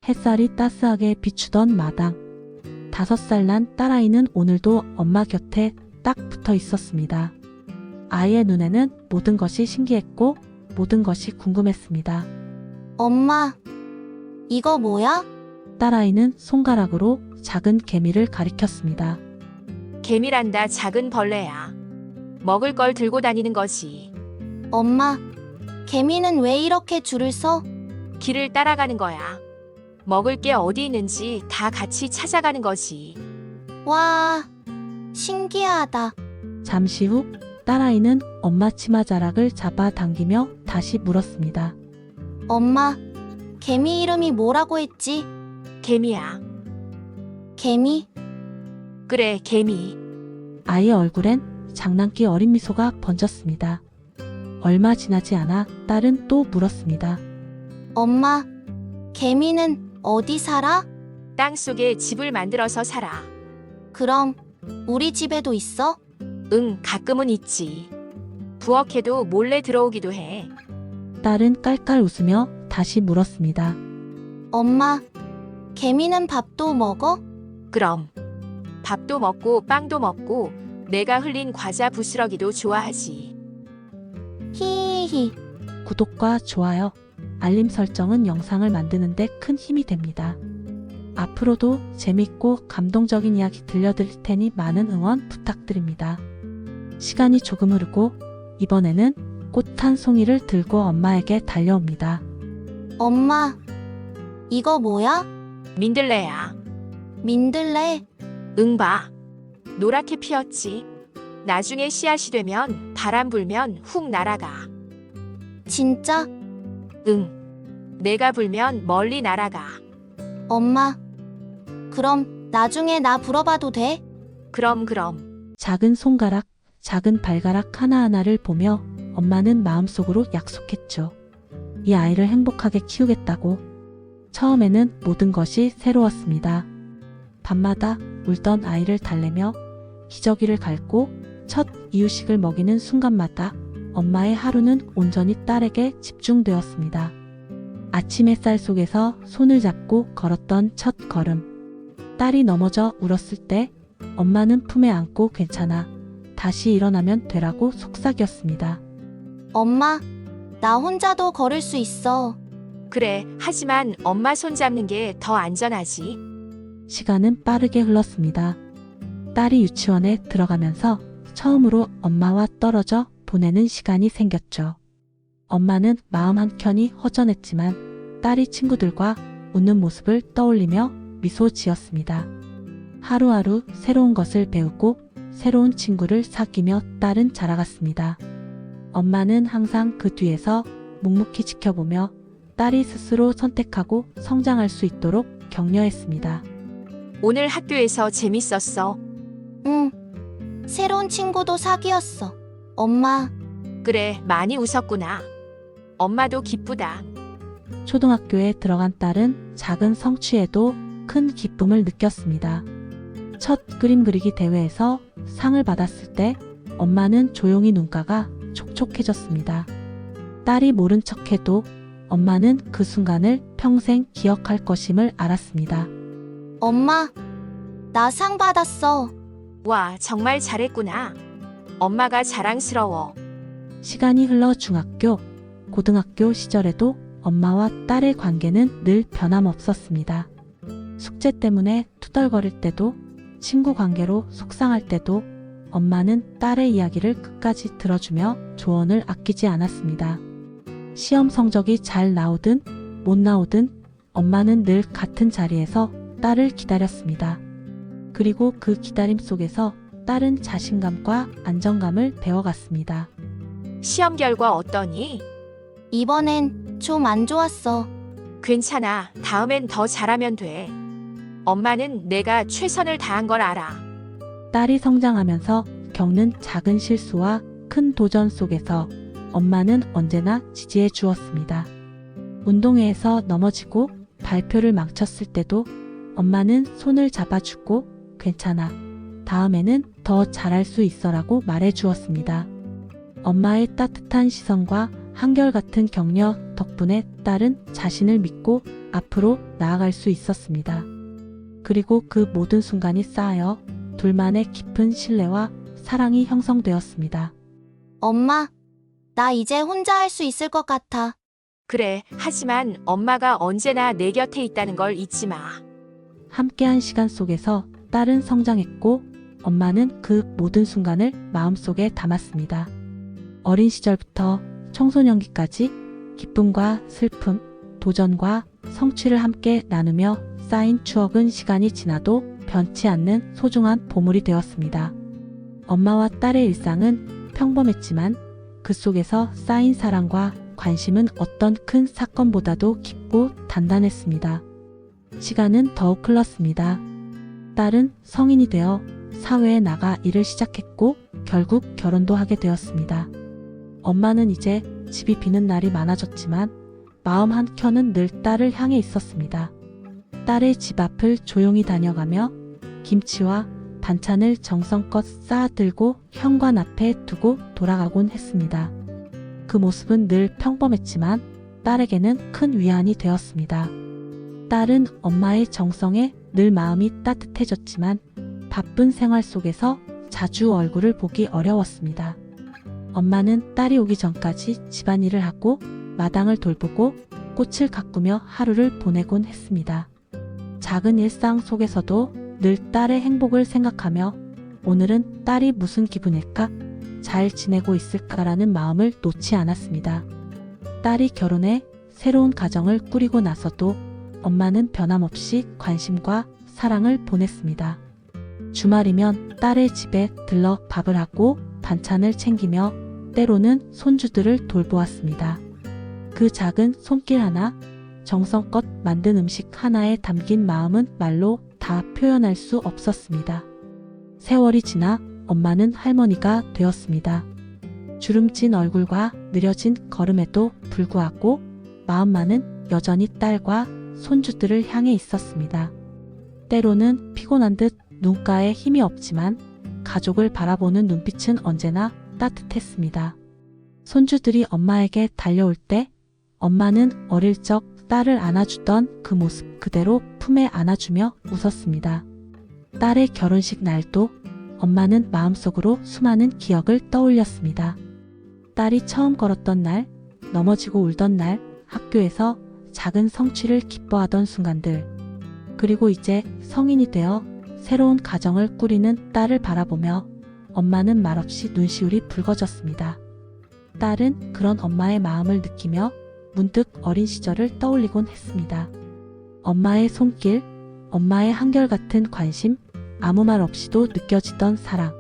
햇살이 따스하게 비추던 마당. 5살 난 딸아이는 오늘도 엄마 곁에 딱 붙어 있었습니다. 아이의 눈에는 모든 것이 신기했고 모든 것이 궁금했습니다. 엄마, 이거 뭐야? 딸아이는 손가락으로 작은 개미를 가리켰습니다. 개미란다. 작은 벌레야. 먹을 걸 들고 다니는 거지. 엄마, 개미는 왜 이렇게 줄을 서? 길을 따라가는 거야. 먹을 게 어디 있는지 다 같이 찾아가는 거지. 와, 신기하다. 잠시 후 딸아이는 엄마 치마자락을 잡아당기며 다시 물었습니다. 엄마, 개미 이름이 뭐라고 했지? 개미야. 개미? 그래, 개미. 아이의 얼굴엔 장난기 어린 미소가 번졌습니다. 얼마 지나지 않아 딸은 또 물었습니다. 엄마, 개미는 어디 살아? 땅 속에 집을 만들어서 살아. 그럼 우리 집에도 있어? 응, 가끔은 있지. 부엌에도 몰래 들어오기도 해. 딸은 깔깔 웃으며 다시 물었습니다. 엄마, 개미는 밥도 먹어? 그럼. 밥도 먹고 빵도 먹고 내가 흘린 과자 부스러기도 좋아하지. 히히히. 구독과 좋아요, 알림 설정은 영상을 만드는 데 큰 힘이 됩니다. 앞으로도 재밌고 감동적인 이야기 들려드릴 테니 많은 응원 부탁드립니다. 시간이 조금 흐르고 이번에는 꽃 한 송이를 들고 엄마에게 달려옵니다. 엄마, 이거 뭐야? 민들레야. 민들레? 응, 봐. 노랗게 피었지. 나중에 씨앗이 되면 바람 불면 훅 날아가. 진짜? 응. 내가 불면 멀리 날아가. 엄마, 그럼 나중에 나 불어봐도 돼? 그럼. 작은 손가락, 작은 발가락 하나하나를 보며 엄마는 마음속으로 약속했죠. 이 아이를 행복하게 키우겠다고. 처음에는 모든 것이 새로웠습니다. 밤마다 울던 아이를 달래며 기저귀를 갈고 첫 이유식을 먹이는 순간마다 엄마의 하루는 온전히 딸에게 집중되었습니다. 아침 햇살 속에서 손을 잡고 걸었던 첫 걸음. 딸이 넘어져 울었을 때 엄마는 품에 안고 괜찮아. 다시 일어나면 되라고 속삭였습니다. 엄마, 나 혼자도 걸을 수 있어. 그래, 하지만 엄마 손 잡는 게 더 안전하지. 시간은 빠르게 흘렀습니다. 딸이 유치원에 들어가면서 처음으로 엄마와 떨어져 보내는 시간이 생겼죠. 엄마는 마음 한켠이 허전했지만 딸이 친구들과 웃는 모습을 떠올리며 미소 지었습니다. 하루하루 새로운 것을 배우고 새로운 친구를 사귀며 딸은 자라갔습니다. 엄마는 항상 그 뒤에서 묵묵히 지켜보며 딸이 스스로 선택하고 성장할 수 있도록 격려했습니다. 오늘 학교에서 재밌었어. 응. 새로운 친구도 사귀었어. 엄마, 그래, 많이 웃었구나. 엄마도 기쁘다. 초등학교에 들어간 딸은 작은 성취에도 큰 기쁨을 느꼈습니다. 첫 그림 그리기 대회에서 상을 받았을 때 엄마는 조용히 눈가가 촉촉해졌습니다. 딸이 모른 척해도 엄마는 그 순간을 평생 기억할 것임을 알았습니다. 엄마, 나 상 받았어. 와, 정말 잘했구나. 엄마가 자랑스러워. 시간이 흘러 중학교, 고등학교 시절에도 엄마와 딸의 관계는 늘 변함없었습니다. 숙제 때문에 투덜거릴 때도, 친구 관계로 속상할 때도 엄마는 딸의 이야기를 끝까지 들어주며 조언을 아끼지 않았습니다. 시험 성적이 잘 나오든 못 나오든 엄마는 늘 같은 자리에서 딸을 기다렸습니다. 그리고 그 기다림 속에서 딸은 자신감과 안정감을 배워갔습니다. 시험 결과 어떠니? 이번엔 좀 안 좋았어. 괜찮아. 다음엔 더 잘하면 돼. 엄마는 내가 최선을 다한 걸 알아. 딸이 성장하면서 겪는 작은 실수와 큰 도전 속에서 엄마는 언제나 지지해 주었습니다. 운동회에서 넘어지고 발표를 망쳤을 때도 엄마는 손을 잡아주고 괜찮아. 다음에는 더 잘할 수 있어라고 말해 주었습니다. 엄마의 따뜻한 시선과 한결같은 격려 덕분에 딸은 자신을 믿고 앞으로 나아갈 수 있었습니다. 그리고 그 모든 순간이 쌓여 둘만의 깊은 신뢰와 사랑이 형성되었습니다. 엄마, 나 이제 혼자 할 수 있을 것 같아. 그래, 하지만 엄마가 언제나 내 곁에 있다는 걸 잊지 마. 함께한 시간 속에서 딸은 성장했고 엄마는 그 모든 순간을 마음속에 담았습니다. 어린 시절부터 청소년기까지 기쁨과 슬픔, 도전과 성취를 함께 나누며 쌓인 추억은 시간이 지나도 변치 않는 소중한 보물이 되었습니다. 엄마와 딸의 일상은 평범했지만 그 속에서 쌓인 사랑과 관심은 어떤 큰 사건보다도 깊고 단단했습니다. 시간은 더욱 흘렀습니다. 딸은 성인이 되어 사회에 나가 일을 시작했고 결국 결혼도 하게 되었습니다. 엄마는 이제 집이 비는 날이 많아졌지만 마음 한켠은 늘 딸을 향해 있었습니다. 딸의 집 앞을 조용히 다녀가며 김치와 반찬을 정성껏 쌓아들고 현관 앞에 두고 돌아가곤 했습니다. 그 모습은 늘 평범했지만 딸에게는 큰 위안이 되었습니다. 딸은 엄마의 정성에 늘 마음이 따뜻해졌지만 바쁜 생활 속에서 자주 얼굴을 보기 어려웠습니다. 엄마는 딸이 오기 전까지 집안일을 하고 마당을 돌보고 꽃을 가꾸며 하루를 보내곤 했습니다. 작은 일상 속에서도 늘 딸의 행복을 생각하며 오늘은 딸이 무슨 기분일까? 잘 지내고 있을까라는 마음을 놓지 않았습니다. 딸이 결혼해 새로운 가정을 꾸리고 나서도 엄마는 변함없이 관심과 사랑을 보냈습니다. 주말이면 딸의 집에 들러 밥을 하고 반찬을 챙기며 때로는 손주들을 돌보았습니다. 그 작은 손길 하나, 정성껏 만든 음식 하나에 담긴 마음은 말로 다 표현할 수 없었습니다. 세월이 지나 엄마는 할머니가 되었습니다. 주름진 얼굴과 느려진 걸음에도 불구하고 마음만은 여전히 딸과 손주들을 향해 있었습니다. 때로는 피곤한 듯 눈가에 힘이 없지만 가족을 바라보는 눈빛은 언제나 따뜻했습니다. 손주들이 엄마에게 달려올 때 엄마는 어릴 적 딸을 안아주던 그 모습 그대로 품에 안아주며 웃었습니다. 딸의 결혼식 날도 엄마는 마음속으로 수많은 기억을 떠올렸습니다. 딸이 처음 걸었던 날, 넘어지고 울던 날, 학교에서 작은 성취를 기뻐하던 순간들, 그리고 이제 성인이 되어 새로운 가정을 꾸리는 딸을 바라보며 엄마는 말없이 눈시울이 붉어졌습니다. 딸은 그런 엄마의 마음을 느끼며 문득 어린 시절을 떠올리곤 했습니다. 엄마의 손길, 엄마의 한결같은 관심, 아무 말 없이도 느껴지던 사랑.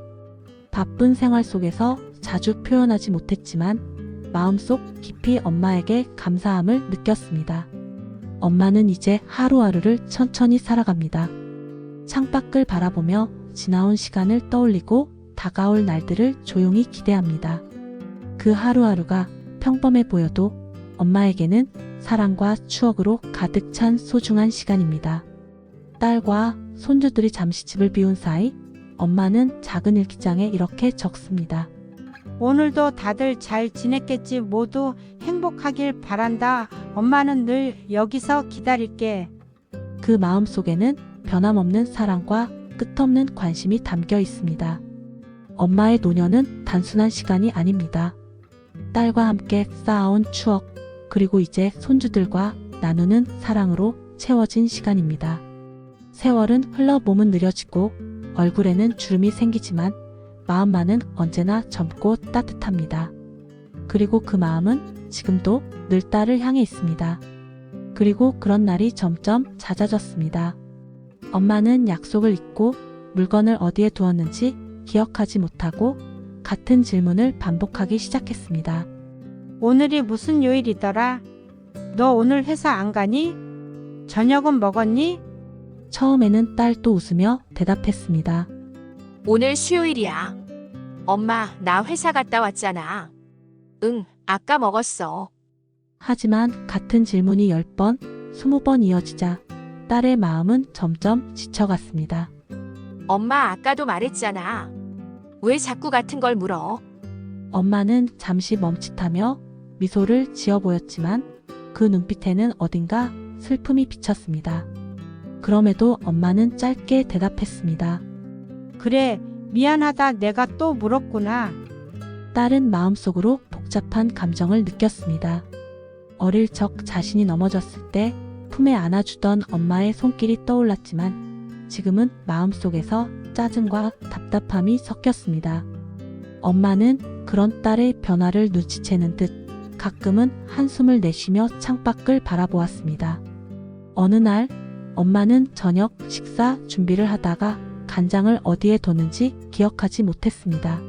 바쁜 생활 속에서 자주 표현하지 못했지만 마음속 깊이 엄마에게 감사함을 느꼈습니다. 엄마는 이제 하루하루를 천천히 살아갑니다. 창밖을 바라보며 지나온 시간을 떠올리고 다가올 날들을 조용히 기대합니다. 그 하루하루가 평범해 보여도 엄마에게는 사랑과 추억으로 가득 찬 소중한 시간입니다. 딸과 손주들이 잠시 집을 비운 사이 엄마는 작은 일기장에 이렇게 적습니다. 오늘도 다들 잘 지냈겠지. 모두 행복하길 바란다. 엄마는 늘 여기서 기다릴게. 그 마음 속에는 변함없는 사랑과 끝없는 관심이 담겨 있습니다. 엄마의 노년은 단순한 시간이 아닙니다. 딸과 함께 쌓아온 추억, 그리고 이제 손주들과 나누는 사랑으로 채워진 시간입니다. 세월은 흘러 몸은 느려지고 얼굴에는 주름이 생기지만 마음만은 언제나 젊고 따뜻합니다. 그리고 그 마음은 지금도 늘 딸을 향해 있습니다. 그리고 그런 날이 점점 잦아졌습니다. 엄마는 약속을 잊고 물건을 어디에 두었는지 기억하지 못하고 같은 질문을 반복하기 시작했습니다. 오늘이 무슨 요일이더라? 너 오늘 회사 안 가니? 저녁은 먹었니? 처음에는 딸도 웃으며 대답했습니다. 오늘 수요일이야. 엄마, 나 회사 갔다 왔잖아. 응, 아까 먹었어. 하지만 같은 질문이 10번, 20번 이어지자 딸의 마음은 점점 지쳐갔습니다. 엄마, 아까도 말했잖아. 왜 자꾸 같은 걸 물어? 엄마는 잠시 멈칫하며 미소를 지어 보였지만 그 눈빛에는 어딘가 슬픔이 비쳤습니다. 그럼에도 엄마는 짧게 대답했습니다. 그래, 미안하다. 내가 또 물었구나. 딸은 마음속으로 복잡한 감정을 느꼈습니다. 어릴 적 자신이 넘어졌을 때 품에 안아주던 엄마의 손길이 떠올랐지만 지금은 마음속에서 짜증과 답답함이 섞였습니다. 엄마는 그런 딸의 변화를 눈치채는 듯 가끔은 한숨을 내쉬며 창밖을 바라보았습니다. 어느 날 엄마는 저녁 식사 준비를 하다가 간장을 어디에 뒀는지 기억하지 못했습니다.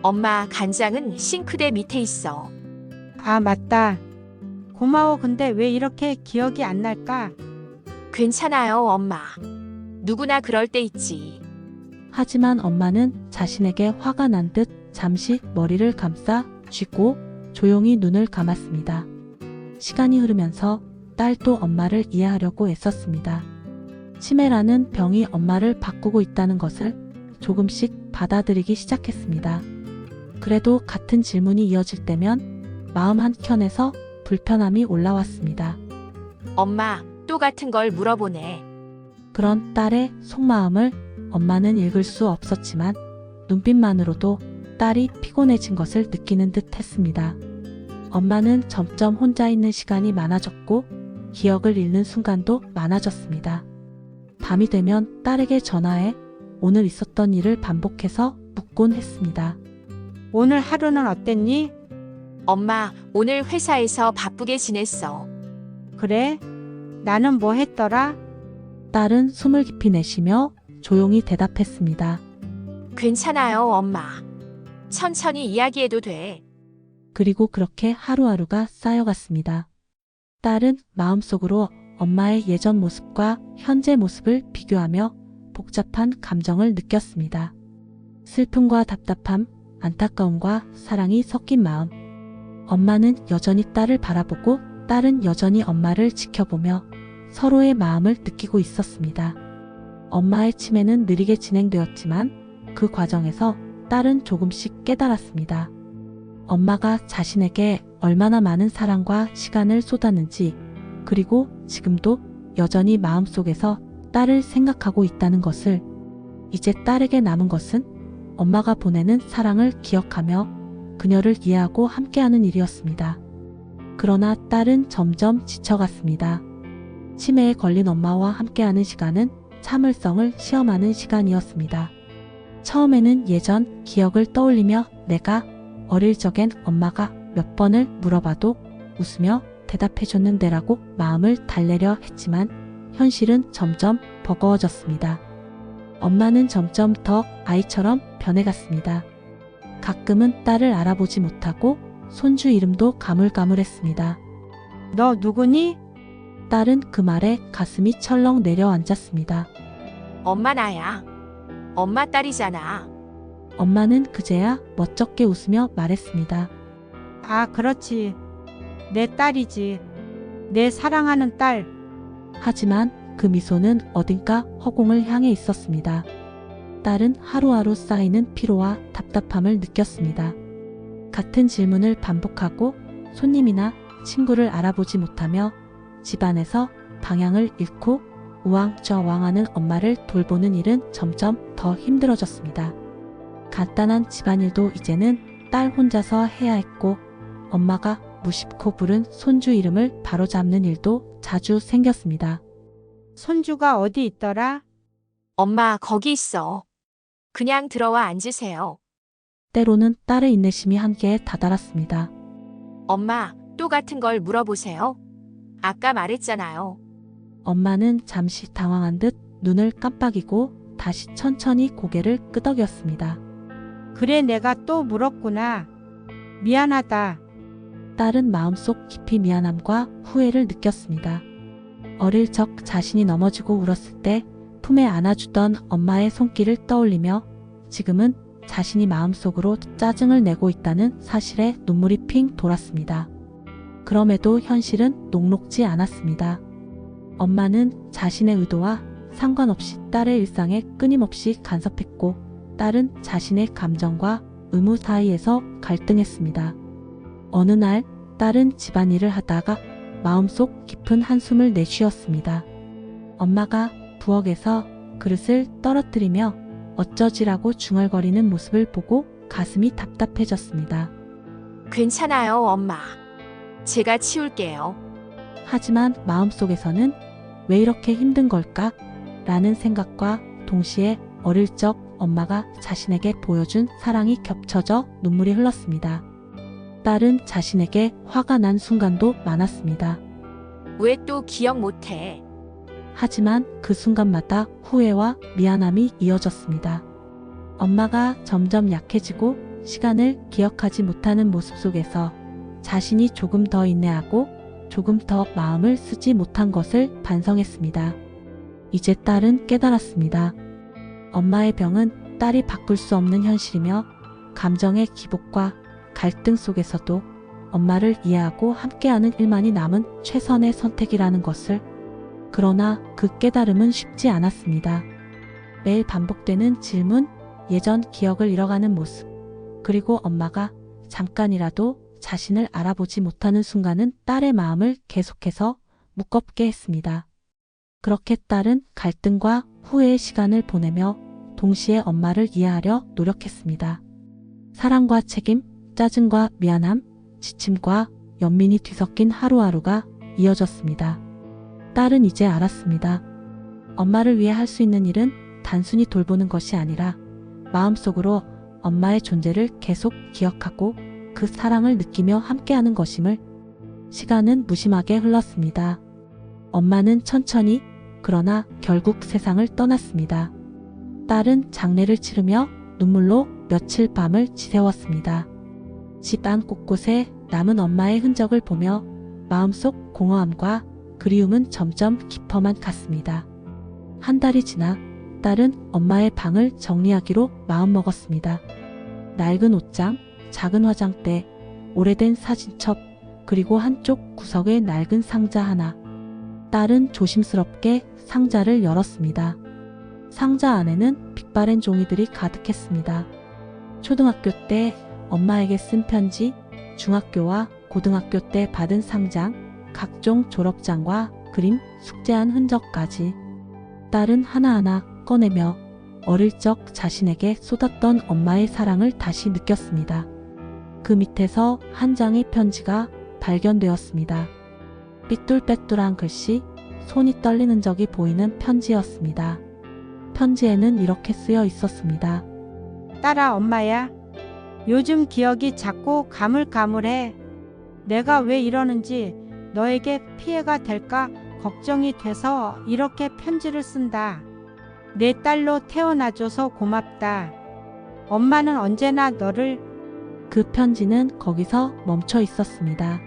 엄마, 간장은 싱크대 밑에 있어. 아, 맞다. 고마워. 근데 왜 이렇게 기억이 안 날까? 괜찮아요, 엄마. 누구나 그럴 때 있지. 하지만 엄마는 자신에게 화가 난 듯 잠시 머리를 감싸 쥐고 조용히 눈을 감았습니다. 시간이 흐르면서 딸도 엄마를 이해하려고 애썼습니다. 치매라는 병이 엄마를 바꾸고 있다는 것을 조금씩 받아들이기 시작했습니다. 그래도 같은 질문이 이어질 때면 마음 한켠에서 불편함이 올라왔습니다. 엄마, 또 같은 걸 물어보네. 그런 딸의 속마음을 엄마는 읽을 수 없었지만 눈빛만으로도 딸이 피곤해진 것을 느끼는 듯 했습니다. 엄마는 점점 혼자 있는 시간이 많아졌고 기억을 잃는 순간도 많아졌습니다. 밤이 되면 딸에게 전화해 오늘 있었던 일을 반복해서 묻곤 했습니다. 오늘 하루는 어땠니? 엄마, 오늘 회사에서 바쁘게 지냈어. 그래? 나는 뭐 했더라? 딸은 숨을 깊이 내쉬며 조용히 대답했습니다. 괜찮아요, 엄마. 천천히 이야기해도 돼. 그리고 그렇게 하루하루가 쌓여갔습니다. 딸은 마음속으로 엄마의 예전 모습과 현재 모습을 비교하며 복잡한 감정을 느꼈습니다. 슬픔과 답답함, 안타까움과 사랑이 섞인 마음. 엄마는 여전히 딸을 바라보고 딸은 여전히 엄마를 지켜보며 서로의 마음을 느끼고 있었습니다. 엄마의 치매는 느리게 진행되었지만 그 과정에서 딸은 조금씩 깨달았습니다. 엄마가 자신에게 얼마나 많은 사랑과 시간을 쏟았는지, 그리고 지금도 여전히 마음속에서 딸을 생각하고 있다는 것을. 이제 딸에게 남은 것은 엄마가 보내는 사랑을 기억하며 그녀를 이해하고 함께하는 일이었습니다. 그러나 딸은 점점 지쳐갔습니다. 치매에 걸린 엄마와 함께하는 시간은 참을성을 시험하는 시간이었습니다. 처음에는 예전 기억을 떠올리며 내가 어릴 적엔 엄마가 몇 번을 물어봐도 웃으며 대답해줬는데라고 마음을 달래려 했지만 현실은 점점 버거워졌습니다. 엄마는 점점 더 아이처럼 변해갔습니다. 가끔은 딸을 알아보지 못하고 손주 이름도 가물가물했습니다. 너 누구니? 딸은 그 말에 가슴이 철렁 내려앉았습니다. 엄마 나야. 엄마 딸이잖아. 엄마는 그제야 멋쩍게 웃으며 말했습니다. 아, 그렇지. 내 딸이지. 내 사랑하는 딸. 하지만 그 미소는 어딘가 허공을 향해 있었습니다. 딸은 하루하루 쌓이는 피로와 답답함을 느꼈습니다. 같은 질문을 반복하고 손님이나 친구를 알아보지 못하며 집안에서 방향을 잃고 우왕좌왕하는 엄마를 돌보는 일은 점점 더 힘들어졌습니다. 간단한 집안일도 이제는 딸 혼자서 해야 했고 엄마가 무심코 부른 손주 이름을 바로잡는 일도 자주 생겼습니다. 손주가 어디 있더라? 엄마, 거기 있어. 그냥 들어와 앉으세요. 때로는 딸의 인내심이 한계에 다다랐습니다. 엄마, 또 같은 걸 물어보세요. 아까 말했잖아요. 엄마는 잠시 당황한 듯 눈을 깜빡이고 다시 천천히 고개를 끄덕였습니다. 그래, 내가 또 물었구나. 미안하다. 딸은 마음속 깊이 미안함과 후회를 느꼈습니다. 어릴 적 자신이 넘어지고 울었을 때 품에 안아주던 엄마의 손길을 떠올리며 지금은 자신이 마음속으로 짜증을 내고 있다는 사실에 눈물이 핑 돌았습니다. 그럼에도 현실은 녹록지 않았습니다. 엄마는 자신의 의도와 상관없이 딸의 일상에 끊임없이 간섭했고 딸은 자신의 감정과 의무 사이에서 갈등했습니다. 어느 날 딸은 집안일을 하다가 마음속 깊은 한숨을 내쉬었습니다. 엄마가 부엌에서 그릇을 떨어뜨리며 어쩌지라고 중얼거리는 모습을 보고 가슴이 답답해졌습니다. 괜찮아요, 엄마. 제가 치울게요. 하지만 마음속에서는 왜 이렇게 힘든 걸까? 라는 생각과 동시에 어릴 적 엄마가 자신에게 보여준 사랑이 겹쳐져 눈물이 흘렀습니다. 딸은 자신에게 화가 난 순간도 많았습니다. 왜 또 기억 못해? 하지만 그 순간마다 후회와 미안함이 이어졌습니다. 엄마가 점점 약해지고 시간을 기억하지 못하는 모습 속에서 자신이 조금 더 인내하고 조금 더 마음을 쓰지 못한 것을 반성했습니다. 이제 딸은 깨달았습니다. 엄마의 병은 딸이 바꿀 수 없는 현실이며 감정의 기복과 갈등 속에서도 엄마를 이해하고 함께하는 일만이 남은 최선의 선택이라는 것을. 그러나 그 깨달음은 쉽지 않았습니다. 매일 반복되는 질문, 예전 기억을 잃어가는 모습, 그리고 엄마가 잠깐이라도 자신을 알아보지 못하는 순간은 딸의 마음을 계속해서 무겁게 했습니다. 그렇게 딸은 갈등과 후회의 시간을 보내며 동시에 엄마를 이해하려 노력했습니다. 사랑과 책임, 짜증과 미안함, 지침과 연민이 뒤섞인 하루하루가 이어졌습니다. 딸은 이제 알았습니다. 엄마를 위해 할 수 있는 일은 단순히 돌보는 것이 아니라 마음속으로 엄마의 존재를 계속 기억하고 그 사랑을 느끼며 함께하는 것임을. 시간은 무심하게 흘렀습니다. 엄마는 천천히 그러나 결국 세상을 떠났습니다. 딸은 장례를 치르며 눈물로 며칠 밤을 지새웠습니다. 집 안 곳곳에 남은 엄마의 흔적을 보며 마음속 공허함과 그리움은 점점 깊어만 갔습니다. 한 달이 지나 딸은 엄마의 방을 정리하기로 마음먹었습니다. 낡은 옷장, 작은 화장대, 오래된 사진첩, 그리고 한쪽 구석의 낡은 상자 하나. 딸은 조심스럽게 상자를 열었습니다. 상자 안에는 빛바랜 종이들이 가득했습니다. 초등학교 때 엄마에게 쓴 편지, 중학교와 고등학교 때 받은 상장, 각종 졸업장과 그림, 숙제한 흔적까지. 딸은 하나하나 꺼내며 어릴 적 자신에게 쏟았던 엄마의 사랑을 다시 느꼈습니다. 그 밑에서 한 장의 편지가 발견되었습니다. 삐뚤빼뚤한 글씨, 손이 떨리는 적이 보이는 편지였습니다. 편지에는 이렇게 쓰여 있었습니다. 딸아, 엄마야. 요즘 기억이 자꾸 가물가물해. 내가 왜 이러는지 너에게 피해가 될까 걱정이 돼서 이렇게 편지를 쓴다. 내 딸로 태어나줘서 고맙다. 엄마는 언제나 너를. 그 편지는 거기서 멈춰 있었습니다.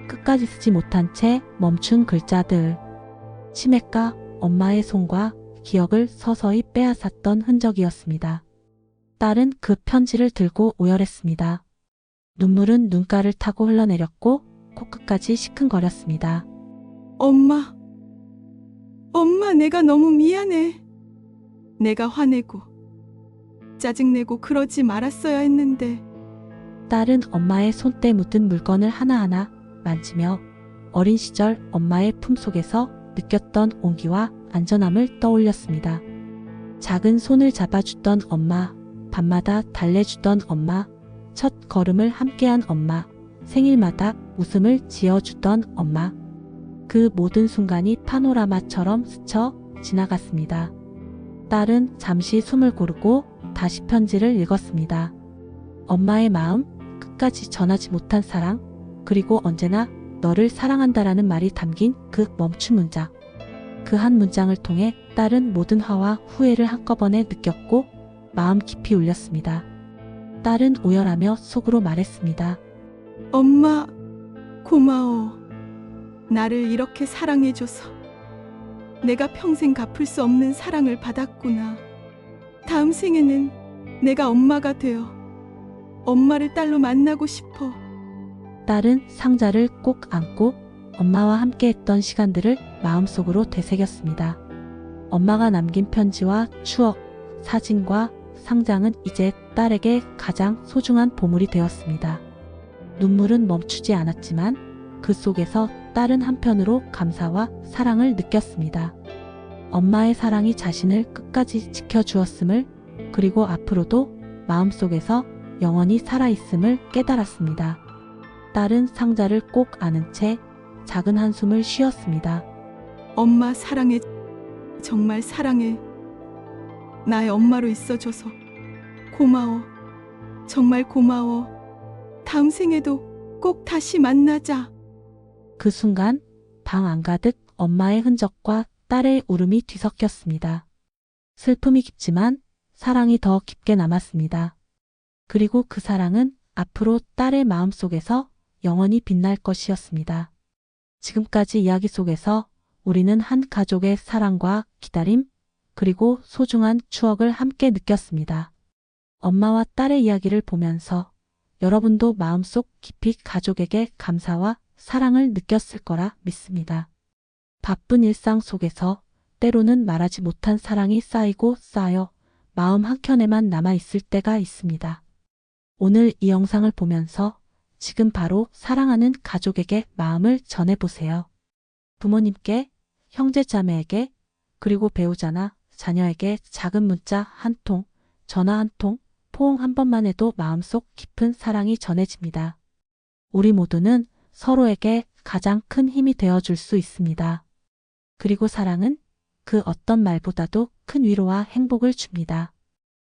끝까지 쓰지 못한 채 멈춘 글자들. 치매가 엄마의 손과 기억을 서서히 빼앗았던 흔적이었습니다. 딸은 그 편지를 들고 오열했습니다. 눈물은 눈가를 타고 흘러내렸고 코끝까지 시큰거렸습니다. 엄마, 내가 너무 미안해. 내가 화내고 짜증내고 그러지 말았어야 했는데. 딸은 엄마의 손때 묻은 물건을 하나하나 만지며 어린 시절 엄마의 품속에서 느꼈던 온기와 안전함을 떠올렸습니다. 작은 손을 잡아주던 엄마, 밤마다 달래주던 엄마, 첫 걸음을 함께한 엄마, 생일마다 웃음을 지어주던 엄마. 그 모든 순간이 파노라마처럼 스쳐 지나갔습니다. 딸은 잠시 숨을 고르고 다시 편지를 읽었습니다. 엄마의 마음, 끝까지 전하지 못한 사랑, 그리고 언제나 너를 사랑한다라는 말이 담긴 그 멈춘 문장. 그 한 문장을 통해 딸은 모든 화와 후회를 한꺼번에 느꼈고 마음 깊이 울렸습니다. 딸은 오열하며 속으로 말했습니다. 엄마, 고마워. 나를 이렇게 사랑해줘서. 내가 평생 갚을 수 없는 사랑을 받았구나. 다음 생에는 내가 엄마가 되어 엄마를 딸로 만나고 싶어. 딸은 상자를 꼭 안고 엄마와 함께했던 시간들을 마음속으로 되새겼습니다. 엄마가 남긴 편지와 추억, 사진과 상장은 이제 딸에게 가장 소중한 보물이 되었습니다. 눈물은 멈추지 않았지만 그 속에서 딸은 한편으로 감사와 사랑을 느꼈습니다. 엄마의 사랑이 자신을 끝까지 지켜주었음을, 그리고 앞으로도 마음속에서 영원히 살아있음을 깨달았습니다. 딸은 상자를 꼭 안은 채 작은 한숨을 쉬었습니다. 엄마 사랑해. 정말 사랑해. 나의 엄마로 있어줘서 고마워. 정말 고마워. 다음 생에도 꼭 다시 만나자. 그 순간 방 안가득 엄마의 흔적과 딸의 울음이 뒤섞였습니다. 슬픔이 깊지만 사랑이 더 깊게 남았습니다. 그리고 그 사랑은 앞으로 딸의 마음속에서 영원히 빛날 것이었습니다. 지금까지 이야기 속에서 우리는 한 가족의 사랑과 기다림, 그리고 소중한 추억을 함께 느꼈습니다. 엄마와 딸의 이야기를 보면서 여러분도 마음속 깊이 가족에게 감사와 사랑을 느꼈을 거라 믿습니다. 바쁜 일상 속에서 때로는 말하지 못한 사랑이 쌓이고 쌓여 마음 한켠에만 남아있을 때가 있습니다. 오늘 이 영상을 보면서 지금 바로 사랑하는 가족에게 마음을 전해보세요. 부모님께, 형제 자매에게, 그리고 배우자나 자녀에게 작은 문자 한 통, 전화 한 통, 포옹 한 번만 해도 마음속 깊은 사랑이 전해집니다. 우리 모두는 서로에게 가장 큰 힘이 되어줄 수 있습니다. 그리고 사랑은 그 어떤 말보다도 큰 위로와 행복을 줍니다.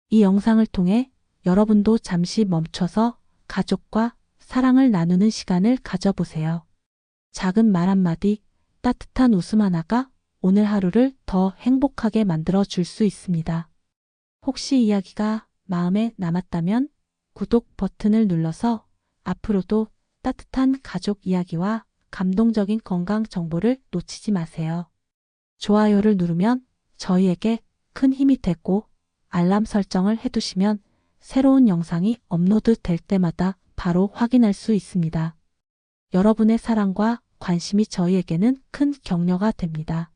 이 영상을 통해 여러분도 잠시 멈춰서 가족과 사랑을 나누는 시간을 가져보세요. 작은 말 한마디, 따뜻한 웃음 하나가 오늘 하루를 더 행복하게 만들어 줄 수 있습니다. 혹시 이야기가 마음에 남았다면 구독 버튼을 눌러서 앞으로도 따뜻한 가족 이야기와 감동적인 건강 정보를 놓치지 마세요. 좋아요를 누르면 저희에게 큰 힘이 되고 알람 설정을 해두시면 새로운 영상이 업로드 될 때마다 바로 확인할 수 있습니다. 여러분의 사랑과 관심이 저희에게는 큰 격려가 됩니다.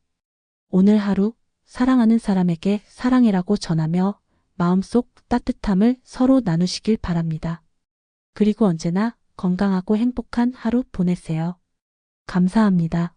오늘 하루 사랑하는 사람에게 사랑이라고 전하며 마음속 따뜻함을 서로 나누시길 바랍니다. 그리고 언제나 건강하고 행복한 하루 보내세요. 감사합니다.